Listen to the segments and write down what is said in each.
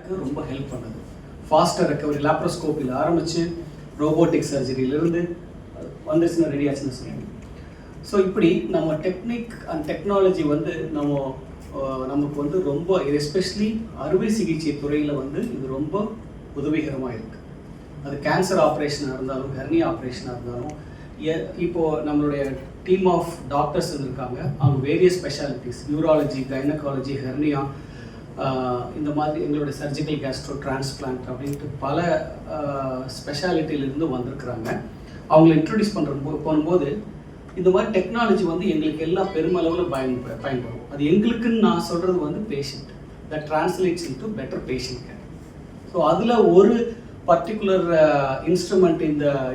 கேருக்கு ரொம்ப ஹெல்ப் பண்ணுது. Pastor recovery, லேப்ரோஸ்கோப்பியில் ஆரம்பித்து ரோபோட்டிக் சர்ஜரியிலிருந்து வந்துச்சுன்னா ரெடி ஆச்சுன்னு சொல்லுவாங்க. ஸோ இப்படி நம்ம டெக்னிக் அண்ட் டெக்னாலஜி வந்து நமக்கு வந்து ரொம்ப, எஸ்பெஷலி அறுவை சிகிச்சை துறையில் வந்து இது ரொம்ப உதவிகரமாக இருக்குது. அது கேன்சர் ஆப்ரேஷனாக இருந்தாலும், ஹெர்னியா ஆப்ரேஷனாக இருந்தாலும், இப்போது நம்மளுடைய டீம் ஆஃப் டாக்டர்ஸ் இருக்காங்க. அவங்க various specialities, neurology, gynaecology, hernia, இந்த மாதிரி எங்களுடைய சர்ஜிக்கல் கேஸ்ட்ரோ டிரான்ஸ்பிளான்ட் அப்படின்ட்டு பல ஸ்பெஷாலிட்டியிலேருந்து வந்திருக்கிறாங்க. அவங்கள இன்ட்ரடியூஸ் போகும்போது இந்த மாதிரி டெக்னாலஜி வந்து எங்களுக்கு எல்லாம் பெருமளவில் பயன்படும். அது எங்களுக்குன்னு நான் சொல்கிறது வந்து patient, that translates into better patient care. So அதில் ஒரு பர்டிகுலர் இன்ஸ்ட்ருமெண்ட்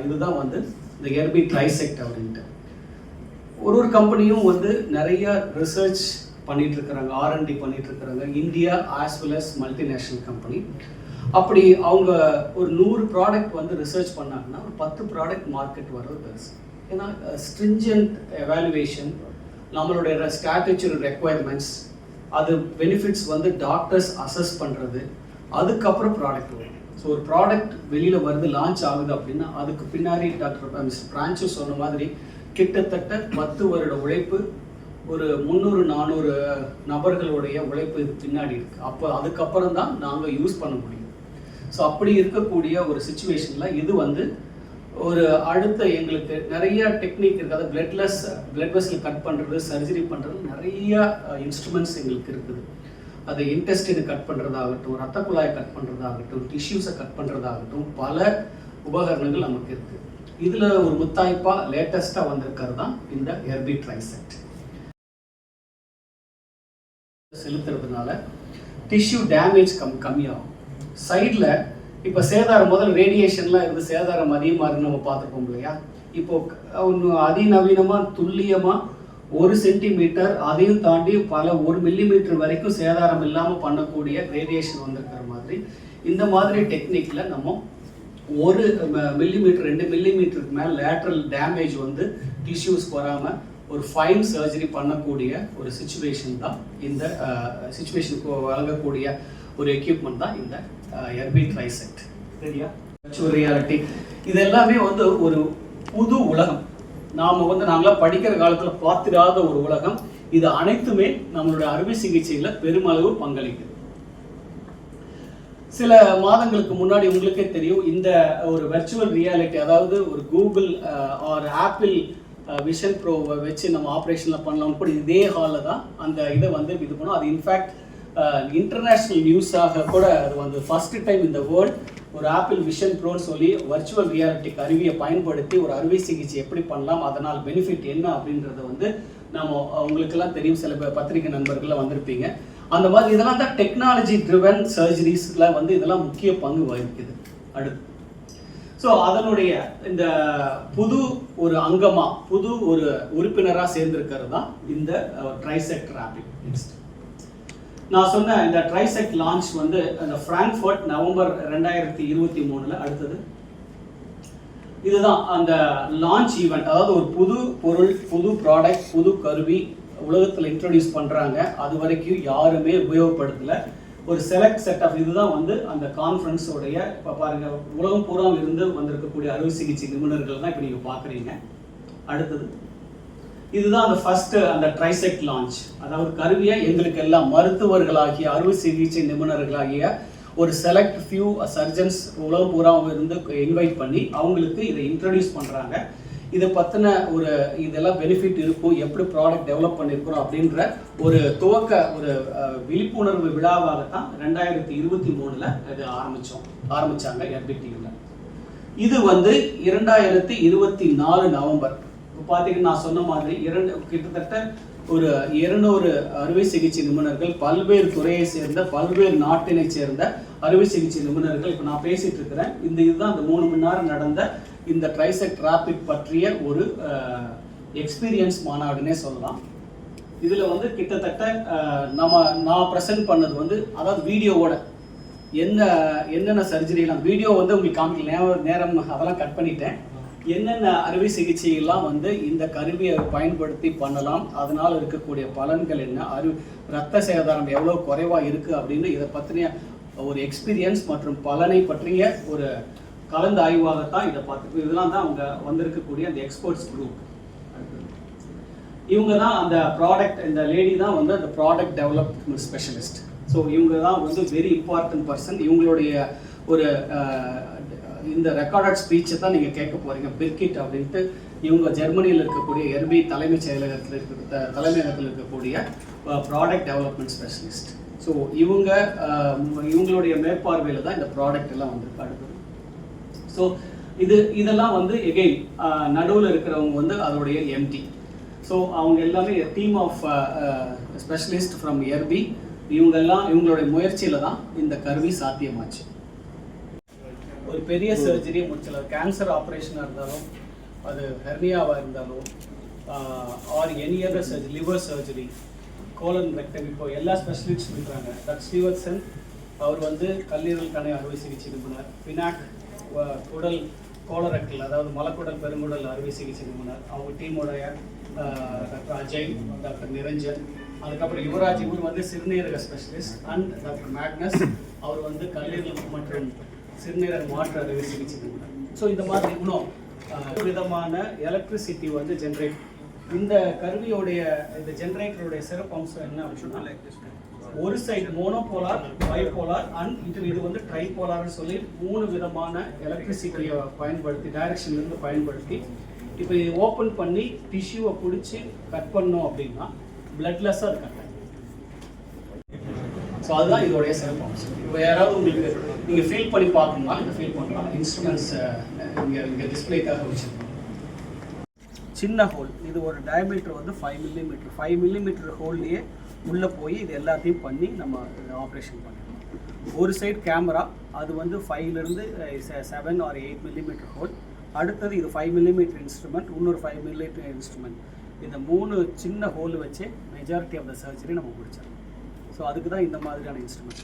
இதுதான் வந்து இந்த எர்பி ட்ரைசெக்ட் அப்படின்ட்டு. ஒரு கம்பெனியும் வந்து நிறைய ரிசர்ச் பண்ணிட்டு இருக்கிறாங்க, R&D பண்ணிட்டு இருக்கிறாங்க, India as well as multinational company. அப்படி அவங்க ஒரு 100 ப்ராடக்ட் வந்து ரிசர்ச் பண்ணாங்கன்னா ஒரு 10 ப்ராடக்ட் மார்க்கெட் வர்றது பெருசு. ஏன்னா ஸ்ட்ரிஞ்சன்ட் எவாலுவேஷன், நம்மளுடைய ஸ்ட்ராட்டஜி ரெக்குவயர்மெண்ட்ஸ், அது பெனிஃபிட்ஸ் வந்து டாக்டர்ஸ் அசஸ் பண்ணுறது, அதுக்கப்புறம் ப்ராடக்ட் வரும். ஸோ ஒரு ப்ராடக்ட் வெளியில் வருது, லான்ச் ஆகுது அப்படின்னா அதுக்கு பின்னாடி டாக்டர் மிஸ்டர் பிரான்ச்சு சொன்ன மாதிரி கிட்டத்தட்ட 10 வருட உழைப்பு, ஒரு 300-400 நபர்களுடைய உழைப்பு இது பின்னாடி இருக்குது. அப்போ அதுக்கப்புறம் தான் நாங்கள் யூஸ் பண்ண முடியும். ஸோ அப்படி இருக்கக்கூடிய ஒரு சுச்சுவேஷனில் இது வந்து ஒரு அடுத்த எங்களுக்கு நிறைய டெக்னிக் இருக்குது. அது பிளட் வெசல் கட் பண்ணுறது, சர்ஜரி பண்ணுறது, நிறைய இன்ஸ்ட்ருமெண்ட்ஸ் எங்களுக்கு இருக்குது. அது இன்டெஸ்டினை கட் பண்ணுறதாகட்டும், ரத்த குழாயை கட் பண்ணுறதாகட்டும், டிஷ்யூஸை கட் பண்ணுறதாகட்டும், பல உபகரணங்கள் நமக்கு இருக்குது. இதில் ஒரு முத்தாய்ப்பாக லேட்டஸ்ட்டாக வந்திருக்கிறது தான் இந்த எர்பி ட்ரைசெக்ட். செலுத்துறதுனால டிஷ்யூ டேமேஜ் கம்மியாகும். சைடில் இப்போ சேதாரம், முதல்ல ரேடியேஷன்லாம் இருந்து சேதாரம் அதிகமாக இருந்து நம்ம பார்த்துருப்போம் இல்லையா. இப்போது அதிநவீனமாக துல்லியமாக 1 சென்டிமீட்டர், அதையும் தாண்டி பல 1 மில்லிமீட்டர் வரைக்கும் சேதாரம் இல்லாமல் பண்ணக்கூடிய ரேடியேஷன் வந்திருக்கிற மாதிரி இந்த மாதிரி டெக்னிக்கில் நம்ம 1 மில்லிமீட்டர் 2 மில்லிமீட்டருக்கு மேலே லேட்ரல் டேமேஜ் வந்து டிஷ்யூஸ் வராமல் ஒரு ஃபைன் சர்ஜரி பண்ணக்கூடிய ஒரு சுச்சுவேஷன் தான் இந்த சுச்சுவேஷனுக்கு வழங்கக்கூடிய ஒரு எக்யூப்மெண்ட் தான் இந்த எர்பி ட்ரைசெக்ட். சரியா? விர்ச்சுவல் ரியாலிட்டி இது எல்லாமே வந்து ஒரு புது உலகம். நாங்களாம் படிக்கிற காலத்தில் பார்த்திராத ஒரு உலகம். இது அனைத்துமே நம்மளுடைய அறுவை சிகிச்சையில் பெருமளவு பங்களிக்குது. சில மாதங்களுக்கு முன்னாடி உங்களுக்கே தெரியும், இந்த ஒரு விர்ச்சுவல் ரியாலிட்டி, அதாவது ஒரு கூகுள் ஆர் ஆப்பிள் விஷன் ப்ரோவை வச்சு நம்ம ஆப்ரேஷனில் பண்ணலாம் கூட இதே ஹாலில் தான் அந்த இதை வந்து இது பண்ணோம். அது இன்ஃபேக்ட் இன்டர்நேஷ்னல் நியூஸாக கூட அது வந்து ஃபர்ஸ்ட் டைம் இந்த வேர்ல்ட் ஒரு ஆப்பிள் விஷன் ப்ரோன்னு சொல்லி வர்ச்சுவல் ரியாலிட்டி கருவியை பயன்படுத்தி ஒரு அறுவை சிகிச்சை எப்படி பண்ணலாம், அதனால் பெனிஃபிட் என்ன அப்படின்றத வந்து நம்ம உங்களுக்கெல்லாம் தெரியும், சில பத்திரிகை நண்பர்கள்லாம் வந்திருப்பீங்க. அந்த மாதிரி இதெல்லாம் தான் டெக்னாலஜி ட்ரிவன் சர்ஜரிஸில் வந்து இதெல்லாம் முக்கிய பங்கு வகிக்குது. அடுத்து ஸோ அதனுடைய இந்த புது ஒரு அங்கமாக, புது ஒரு உறுப்பினராக சேர்ந்திருக்கிறது தான் இந்த ட்ரைசெக்ட் ராபிட். நெக்ஸ்ட் நான் சொன்ன இந்த ட்ரைசெக்ட் லான்ச் வந்து அந்த ஃப்ராங்க்ஃபர்ட் நவம்பர் 2023. அடுத்தது இதுதான் அந்த லான்ச் ஈவெண்ட். அதாவது ஒரு புது பொருள், புது ப்ராடக்ட், புது கருவி உலகத்தில் இன்ட்ரடியூஸ் பண்ணுறாங்க. அது வரைக்கும் யாருமே உபயோகப்படுத்தலை. ஒரு செலக்ட் செட் ஆஃப் இதுதான் வந்து அந்த கான்ஃபரன்ஸோடைய, இப்போ பாருங்கள், உலகம் பூரா இருந்து வந்திருக்கக்கூடிய அறுவை சிகிச்சை நிபுணர்கள் தான் இப்போ நீங்கள் பார்க்குறீங்க. அடுத்தது இதுதான் அந்த ஃபர்ஸ்ட் அந்த ட்ரைசெக்ட் லான்ச். அதாவது கருவியை எங்களுக்கு எல்லாம் மருத்துவர்களாகிய அறுவை சிகிச்சை நிபுணர்களாகிய ஒரு செலக்ட் ஃபியூ சர்ஜன்ஸ் உலகம் பூரா இருந்து இன்வைட் பண்ணி அவங்களுக்கு இதை இன்ட்ரடியூஸ் பண்ணுறாங்க. இதை பற்றின ஒரு இதெல்லாம் பெனிஃபிட் இருக்கும், எப்படி ப்ராடக்ட் டெவலப் பண்ணியிருக்கிறோம் அப்படின்ற ஒரு துவக்க ஒரு விழிப்புணர்வு விழாவாகத்தான் 2023 இது ஆரம்பித்தாங்க எர்பிடியில். இது வந்து 2024 நவம்பர். இப்போ பார்த்தீங்கன்னா நான் சொன்ன மாதிரி கிட்டத்தட்ட ஒரு 200 அறுவை சிகிச்சை நிபுணர்கள், பல்வேறு துறையை சேர்ந்த, பல்வேறு நாட்டினை சேர்ந்த அறுவை சிகிச்சை நிபுணர்கள் இப்போ நான் பேசிட்டு இருக்கிறேன். இதுதான் அந்த 3 மணி நேரம் நடந்த இந்த ட்ரைசெக்ட் ராபிட் பற்றிய ஒரு எக்ஸ்பீரியன்ஸ் மாநாடுன்னே சொல்லலாம். இதில் வந்து கிட்டத்தட்ட நான் ப்ரெசென்ட் பண்ணது வந்து, அதாவது வீடியோவோட என்னென்ன சர்ஜரிலாம் வீடியோ வந்து உங்களுக்கு காமிக்கல, நேரம் அதெல்லாம் கட் பண்ணிட்டேன். என்னென்ன அறுவை சிகிச்சையெல்லாம் வந்து இந்த கருவியை பயன்படுத்தி பண்ணலாம், அதனால் இருக்கக்கூடிய பலன்கள் என்ன, ரத்த சேதாரம் எவ்வளோ குறைவாக இருக்குது அப்படின்னு இதை பற்றின ஒரு எக்ஸ்பீரியன்ஸ் மற்றும் பலனை பற்றிய ஒரு கலந்த ஆய்வாகத்தான் இதை பார்த்துருக்கோம். இதெல்லாம் தான் அவங்க வந்திருக்கக்கூடிய அந்த எக்ஸ்பர்ட்ஸ் குரூப். இவங்க தான் அந்த ப்ராடக்ட், இந்த லேடி தான் வந்து அந்த ப்ராடக்ட் டெவலப்மெண்ட் ஸ்பெஷலிஸ்ட். ஸோ இவங்க தான் வந்து வெரி இம்பார்ட்டன்ட் பர்சன். இவங்களுடைய ஒரு இந்த ரெக்கார்டட் ஸ்பீச்சை தான் நீங்கள் கேட்க போகிறீங்க. பிர்கிட் அப்படின்ட்டு இவங்க ஜெர்மனியில் இருக்கக்கூடிய எர்பி தலைமைச் செயலகத்தில் தலைமையகத்தில் இருக்கக்கூடிய ப்ராடக்ட் டெவலப்மெண்ட் ஸ்பெஷலிஸ்ட். ஸோ இவங்களுடைய மேற்பார்வையில் தான் இந்த ப்ராடக்ட் எல்லாம் வந்திருக்கு. அடுத்தது ஸோ இதெல்லாம் வந்து எகெயின் நடுவில் இருக்கிறவங்க வந்து அதோடைய எம்டி. ஸோ அவங்க எல்லாமே டீம் ஆஃப் ஸ்பெஷலிஸ்ட் ஃப்ரம் எர்பி. இவங்களுடைய முயற்சியில் தான் இந்த கருவி சாத்தியமாச்சு. ஒரு பெரிய சர்ஜரியை முடிச்சல, கேன்சர் ஆப்ரேஷனாக இருந்தாலும், அது ஹெர்னியாவாக இருந்தாலும், or any other surgery, liver surgery, colon rectum, இப்போ எல்லா ஸ்பெஷலிஸ்ட் இருக்கிறாங்க. டாக்டர் ஸ்ரீவத்சன் அவர் வந்து கல்லீரல் கணை அறுவை சிகிச்சை நிபுணர். பினாக் குடல் கோலரெக்டல், அதாவது மலக்குடல் பெருங்குடல் அறுவை சிகிச்சை நிபுணர். அவங்க டீமோடைய டாக்டர் அஜய், டாக்டர் நிரஞ்சன், அதுக்கப்புறம் யுவராஜ், இவர் வந்து சிறுநீரக ஸ்பெஷலிஸ்ட். அண்ட் டாக்டர் மேக்னஸ், அவர் வந்து கல்லீரல் மற்றும் சிறுநீரக மாற்று அறுவை சிகிச்சை நிபுணர். ஸோ இந்த மாதிரி இன்னும் விதமான எலக்ட்ரிசிட்டி வந்து ஜென்ரேட். இந்த கருவியோடைய இந்த ஜென்ரேட்டருடைய சிறப்பு அம்சம் என்ன அப்படின்னா, ஒரு சைடு மோனோபோலார், பைபோலார் அண்ட் இது வந்து ட்ரைபோலார்னு சொல்லி 3 விதமான எலக்ட்ரிசிட்டியை பயன்படுத்தி, டைரக்ஷன்லேருந்து பயன்படுத்தி, இப்போ இது ஓப்பன் பண்ணி டிஷ்யூவை பிடிச்சி கட் பண்ணோம் அப்படின்னா பிளட்லெஸ்ஸாக அது கட் ஆகும். ஸோ அதுதான் இதோடைய சிறப்பு அம்சம். இப்போ யாராவது உங்களுக்கு நீங்கள் ஃபீல் பண்ணி பார்க்கணும்னா இதை ஃபீல் பண்ணலாம். இன்ஸ்ட்ருமெண்ட்ஸ் இங்கே டிஸ்பிளேக்காக வச்சுருக்கோம். சின்ன ஹோல், இது ஒரு டயமீட்டர் வந்து 5 மில்லிமீட்டர். 5 மில்லிமீட்டர் ஹோல்லையே உள்ளே போய் இது எல்லாத்தையும் பண்ணி நம்ம ஆப்ரேஷன் பண்ணிடலாம். ஒரு சைடு கேமரா, அது வந்து 5லேருந்து 7 or 8 மில்லிமீட்டர் ஹோல். அடுத்தது இது 5 மில்லிமீட்டர் இன்ஸ்ட்ருமெண்ட், இன்னொரு 5 மில்லிமீட்டர் இன்ஸ்ட்ருமெண்ட். இந்த 3 சின்ன ஹோல் வச்சு மெஜாரிட்டி ஆஃப் த சர்ஜரி நம்ம முடிச்சிடலாம். ஸோ அதுக்கு தான் இந்த மாதிரியான இன்ஸ்ட்ருமெண்ட்.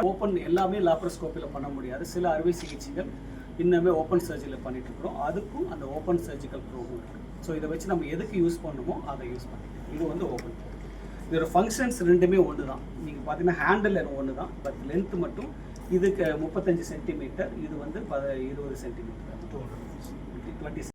ஓப்பன் எல்லாமே லாப்ரோஸ்கோப்பியில் பண்ண முடியாது. சில அறுவை சிகிச்சைகள் இன்னுமே ஓப்பன் சர்ஜரியில் பண்ணிட்டு இருக்கிறோம். அதுக்கும் அந்த ஓப்பன் சர்ஜிக்கல் ப்ரோவும் இருக்குது. ஸோ இதை வச்சு நம்ம எதுக்கு யூஸ் பண்ணுமோ அதை யூஸ் பண்ணிக்கலாம். இது வந்து ஓப்பன். இதோட ஃபங்க்ஷன்ஸ் ரெண்டுமே ஒன்று தான். நீங்கள் பார்த்தீங்கன்னா ஹேண்டில் ஒன்று தான், பட் லென்த் மட்டும் இதுக்கு 35 சென்டிமீட்டர், இது வந்து 20 சென்டிமீட்டர், 20.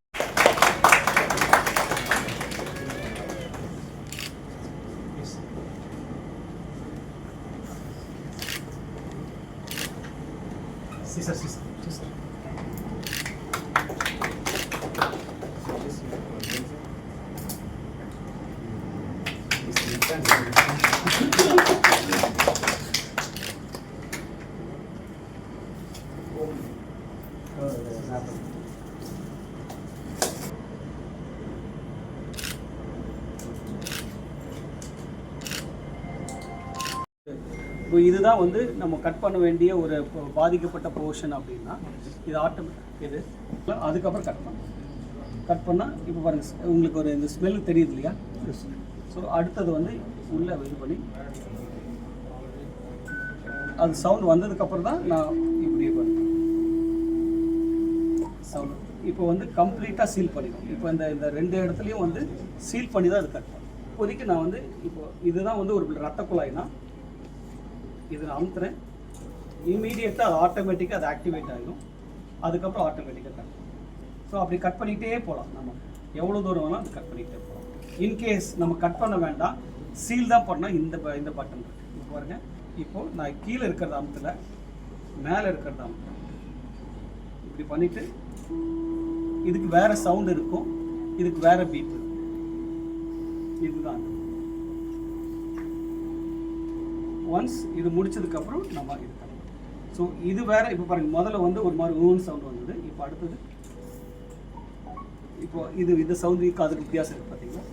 Sir. இப்போ இதுதான் வந்து நம்ம கட் பண்ண வேண்டிய ஒரு பாதிக்கப்பட்ட போர்ஷன் அப்படின்னா இது ஆட்டோமேட்டிக். இது அதுக்கப்புறம் கட் பண்ணால் இப்போ பாருங்கள் உங்களுக்கு ஒரு இந்த ஸ்மெல் தெரியுது இல்லையா? ஸோ அடுத்தது வந்து உள்ளே இது பண்ணி அது சவுண்ட் வந்ததுக்கப்புறம் தான் நான் இப்படி பண்ணுறேன். சவுண்ட் இப்போ வந்து கம்ப்ளீட்டாக சீல் பண்ணிடும். இப்போ இந்த 2 இடத்துலையும் வந்து சீல் பண்ணி தான் அது கட் பண்ணும். இப்போதைக்கு நான் வந்து இப்போ இதுதான் வந்து ஒரு ரத்த குழாய்னா இது நான் அமுத்துறேன், இமீடியட்டாக அது ஆட்டோமேட்டிக்காக அது ஆக்டிவேட் ஆகிடும். அதுக்கப்புறம் ஆட்டோமேட்டிக்காக கட் பண்ணும். ஸோ அப்படி கட் பண்ணிகிட்டே போகலாம். நம்ம எவ்வளோ தூரம் வேணாலும் அது கட் பண்ணிகிட்டே போகலாம். இன்கேஸ் நம்ம கட் பண்ண வேண்டாம், சீல் தான் பண்ணால் இந்த பட்டன் இருக்குது. இப்போ பாருங்கள், இப்போது நான் கீழே இருக்கிறத அமுத்தில், மேலே இருக்கிறத அமுத்துறேன். இப்படி பண்ணிவிட்டு இதுக்கு வேறு சவுண்ட் இருக்கும், இதுக்கு வேறு பீப் இருக்கும். இதுதான். ஒன்ஸ் இது முடிச்சதுக்கப்புறம் நம்ம இது பண்ணலாம். ஸோ இது வேறு. இப்போ பாருங்கள், முதல்ல வந்து ஒரு மாதிரி ஊன் சவுண்ட் வந்தது. இப்போ அடுத்தது இப்போ இது சவுண்ட் அதுக்கு வித்தியாசம் இருக்குது பார்த்தீங்களா?